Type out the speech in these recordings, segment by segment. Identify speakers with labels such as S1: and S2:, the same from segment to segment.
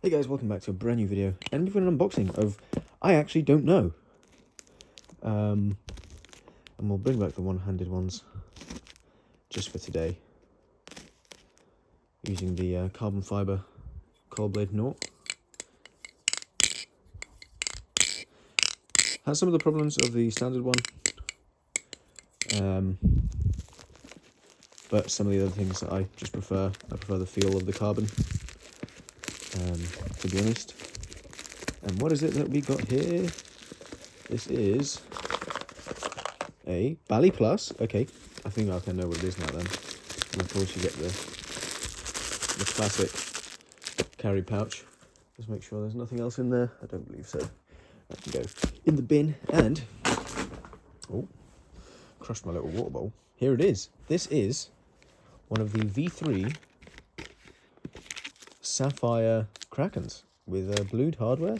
S1: Hey guys, welcome back to a brand new video, and we've got an unboxing of I actually don't know. And we'll bring back the one-handed ones just for today, using the carbon fiber cold blade Naught. Has some of the problems of the standard one, but some of the other things that I just prefer. I prefer the feel of the carbon, to be honest. And what is it that we got here? This is a Baliplus. Okay, I think I can know what it is now then. And of course you get the classic carry pouch. Just make sure there's nothing else in there. I don't believe so. That can go in the bin. And oh, crushed my little water bowl. Here it is. This is one of the V3 Sapphire Krakens with blued hardware,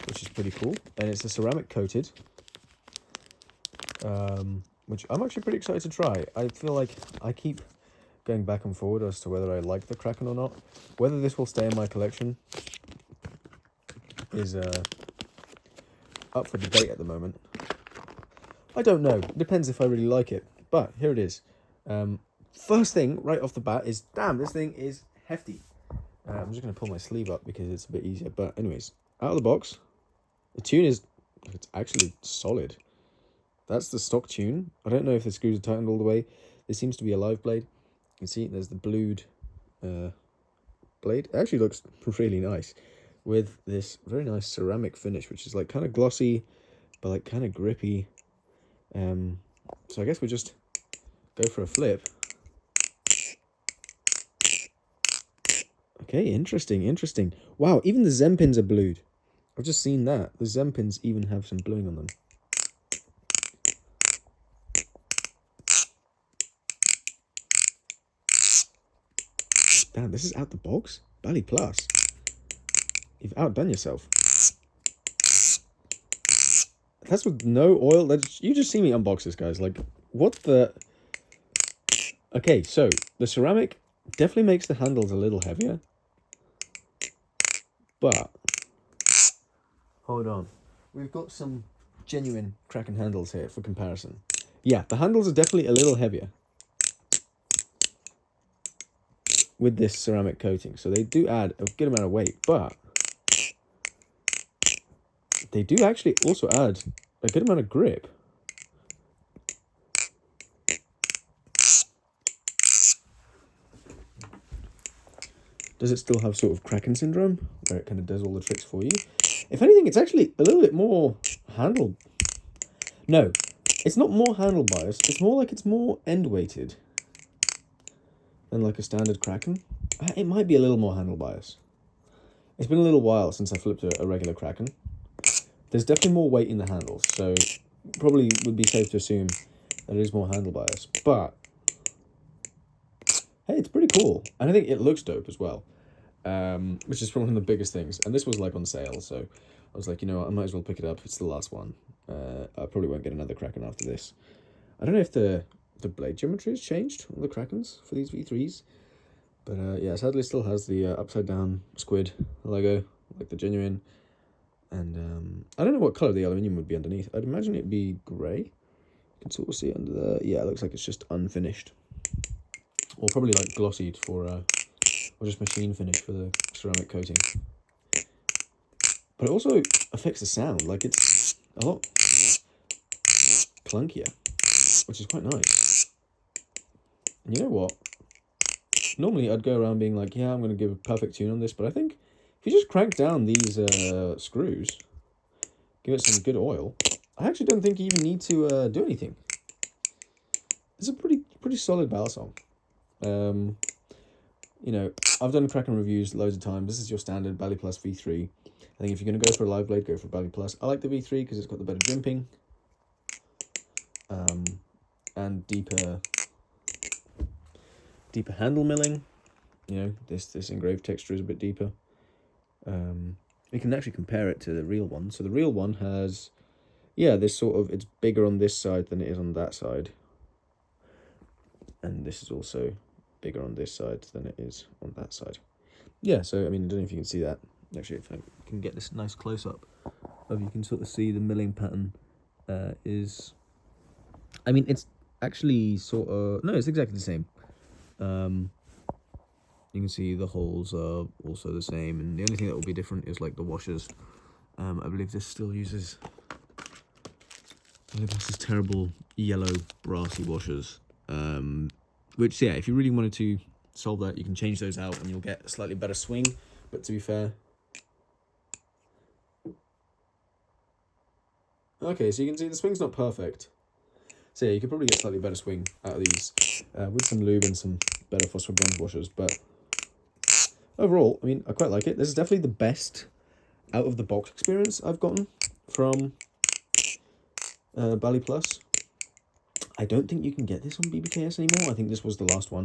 S1: which is pretty cool. And it's a ceramic coated, which I'm actually pretty excited to try. I feel like I keep going back and forward as to whether I like the Kraken or not. Whether this will stay in my collection is up for debate at the moment. I don't know. It depends if I really like it. But here it is. First thing right off the bat is, damn, this thing is hefty. I'm just going to pull my sleeve up because it's a bit easier. But anyways, out of the box, the tune is, it's actually solid. That's the stock tune. I don't know if the screws are tightened all the way. This seems to be a live blade. You can see there's the blued blade. It actually looks really nice with this very nice ceramic finish, which is like kind of glossy, but like kind of grippy. So I guess we'll just go for a flip. Okay, interesting. Wow, even the Zen pins are blued. I've just seen that. The Zen pins even have some bluing on them. Damn, this is out the box? Baliplus. You've outdone yourself. That's with no oil. You just see me unbox this, guys. Like, what the... Okay, so the ceramic definitely makes the handles a little heavier. But... hold on. We've got some genuine Kraken handles here for comparison. Yeah, the handles are definitely a little heavier with this ceramic coating. So they do add a good amount of weight, but they do actually also add a good amount of grip. Does it still have sort of Kraken syndrome, where it kind of does all the tricks for you? If anything, it's actually a little bit more handle... No, it's not more handle biased. It's more like it's more end weighted than like a standard Kraken. It might be a little more handle bias. It's been a little while since I flipped a regular Kraken. There's definitely more weight in the handles, so probably would be safe to assume that it is more handle bias. But hey, it's pretty cool, and I think it looks dope as well, which is probably one of the biggest things. And this was like on sale, so I was like, you know what, I might as well pick it up. It's the last one. I probably won't get another Kraken after this. I don't know if the blade geometry has changed on the Krakens for these V3s, but yeah, sadly it still has the upside down squid logo, like the genuine. And I don't know what colour the aluminium would be underneath. I'd imagine it'd be grey. You can sort of see it under there. Yeah, it looks like it's just unfinished. Or probably like glossied for, or just machine finish for the ceramic coating. But it also affects the sound. Like, it's a lot clunkier, which is quite nice. And you know what? Normally I'd go around being like, yeah, I'm going to give a perfect tune on this, but I think if you just crank down these screws, give it some good oil, I actually don't think you even need to do anything. It's a pretty solid balisong. You know, I've done Kraken reviews loads of times. This is your standard Baliplus V3. I think if you're going to go for a live blade, go for Baliplus. I like the V3 because it's got the better jimping, and deeper handle milling. You know, this engraved texture is a bit deeper. You can actually compare it to the real one. So the real one has, yeah, this sort of, it's bigger on this side than it is on that side. And this is also bigger on this side than it is on that side. yeah, so I mean, I don't know if you can see that. Actually, if I can get this nice close up, you can sort of see the milling pattern is. I mean, it's actually sort of no, it's exactly the same. You can see the holes are also the same, and the only thing that will be different is like the washers. I believe this still uses. I believe this is terrible yellow brassy washers. Which yeah, if you really wanted to solve that, you can change those out, and you'll get a slightly better swing. But to be fair, okay, so you can see the swing's not perfect. So yeah, you could probably get a slightly better swing out of these with some lube and some better phosphor bronze washers. But overall, I mean, I quite like it. This is definitely the best out of the box experience I've gotten from Baliplus. I don't think you can get this on BBKS anymore. I think this was the last one.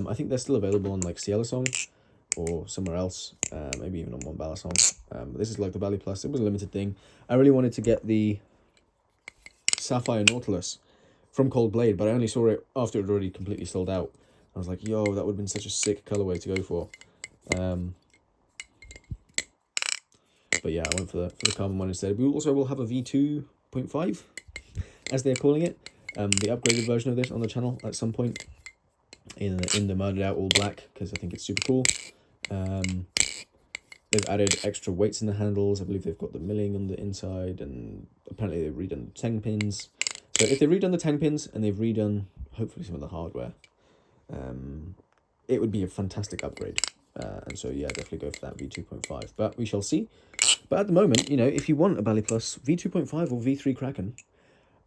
S1: I think they're still available on like Balisong or somewhere else, maybe even on one balisong. But this is like the Baliplus. It was a limited thing. I really wanted to get the Sapphire Nautilus from Cold Blade, but I only saw it after it had already completely sold out. I was like, yo, that would have been such a sick colorway to go for. But yeah, I went for the carbon one instead. We also will have a V2.5, as they're calling it, the upgraded version of this on the channel at some point in the murdered out all black, because I think it's super cool. They've added extra weights in the handles. I believe they've got the milling on the inside, and apparently they've redone the tang pins. So if they've redone the tang pins and they've redone hopefully some of the hardware, it would be a fantastic upgrade. And so yeah, definitely go for that V2.5. But we shall see. But at the moment, you know, if you want a Baliplus V2.5 or V3 Kraken,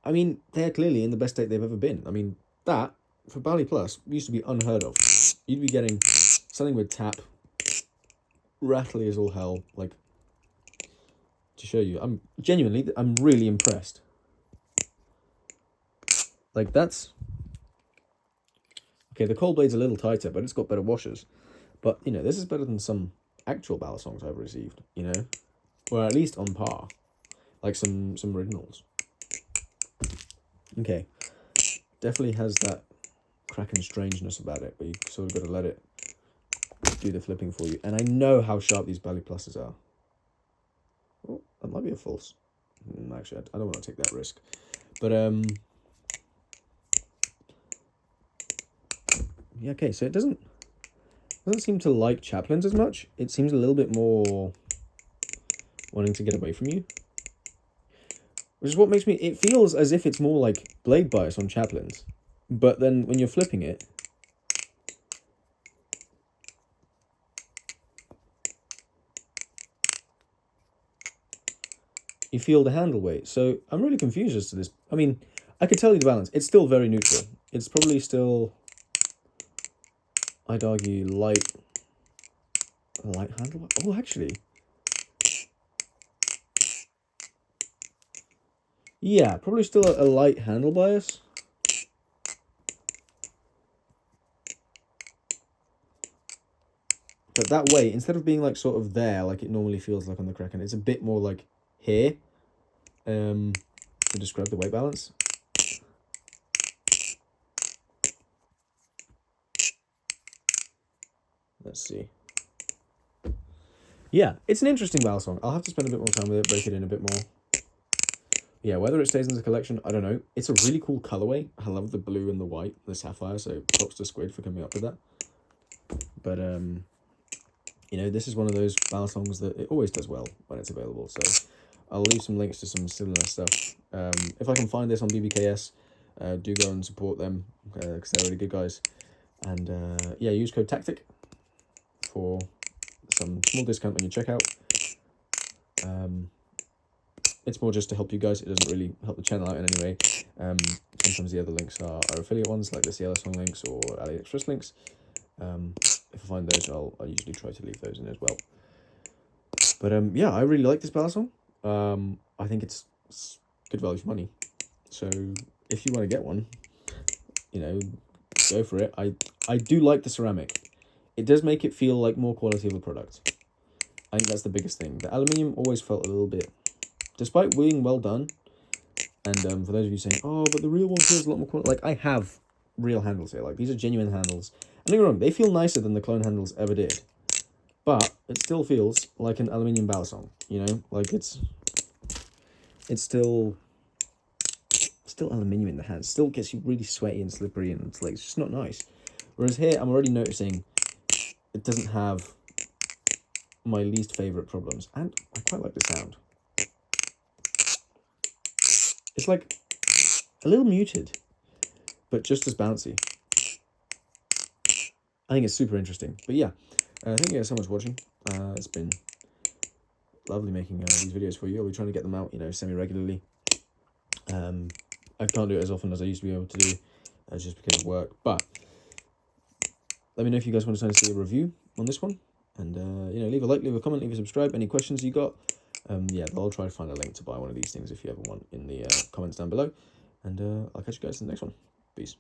S1: I mean, they're clearly in the best state they've ever been. I mean, that for Baliplus used to be unheard of. You'd be getting something with tap, rattly as all hell. Like, to show you, I'm really impressed. Like, that's okay. The Cold Blade's a little tighter, but it's got better washers. But you know, this is better than some actual balisongs I've received. You know, or at least on par, like some originals. Okay, definitely has that Kraken strangeness about it, but you sort of got to let it do the flipping for you. And I know how sharp these Balipluses are. Oh, that might be a false. Actually, I don't want to take that risk. But yeah, okay, so it doesn't seem to like chaplains as much. It seems a little bit more wanting to get away from you, which is what makes me, it feels as if it's more like blade bias on chaplains, but then when you're flipping it, you feel the handle weight. So I'm really confused as to this. I mean, I could tell you the balance. It's still very neutral. It's probably still, I'd argue, light handle. Oh, actually, yeah, probably still a light handle bias. But that weight, instead of being like sort of there, like it normally feels like on the Kraken, it's a bit more like here, to describe the weight balance. Let's see. Yeah, it's an interesting balisong. I'll have to spend a bit more time with it, break it in a bit more. Yeah, whether it stays in the collection, I don't know. It's a really cool colorway. I love the blue and the white, the sapphire, so props to Squid for coming up with that. But, you know, this is one of those balisongs that it always does well when it's available, so I'll leave some links to some similar stuff. If I can find this on BBKS, do go and support them, because they're really good guys. And, yeah, use code TACTIC for some small discount when you check out. It's more just to help you guys. It doesn't really help the channel out in any way. Sometimes the other links are affiliate ones, like the Cielo Song links or AliExpress links. If I find those, I'll usually try to leave those in as well. But yeah, I really like this balisong. I think it's good value for money. So if you want to get one, you know, go for it. I do like the ceramic. It does make it feel like more quality of a product. I think that's the biggest thing. The aluminium always felt a little bit, despite being well done, and for those of you saying, oh, but the real one feels a lot more quality, like, I have real handles here. Like, these are genuine handles. And don't get me wrong, they feel nicer than the clone handles ever did. but it still feels like an aluminium balisong, you know, like it's still aluminium in the hand. It still gets you really sweaty and slippery, and it's like, it's just not nice. Whereas here, I'm already noticing it doesn't have my least favorite problems, and I quite like the sound. It's like a little muted, but just as bouncy. I think it's super interesting. But yeah, thank you guys so much for watching. It's been lovely making these videos for you. I'll be trying to get them out, you know, semi-regularly. I can't do it as often as I used to be able to do, just because of work. But let me know if you guys want to see a review on this one. And, you know, leave a like, leave a comment, leave a subscribe. Any questions you got, yeah, I'll try to find a link to buy one of these things if you ever want in the comments down below. And I'll catch you guys in the next one. Peace.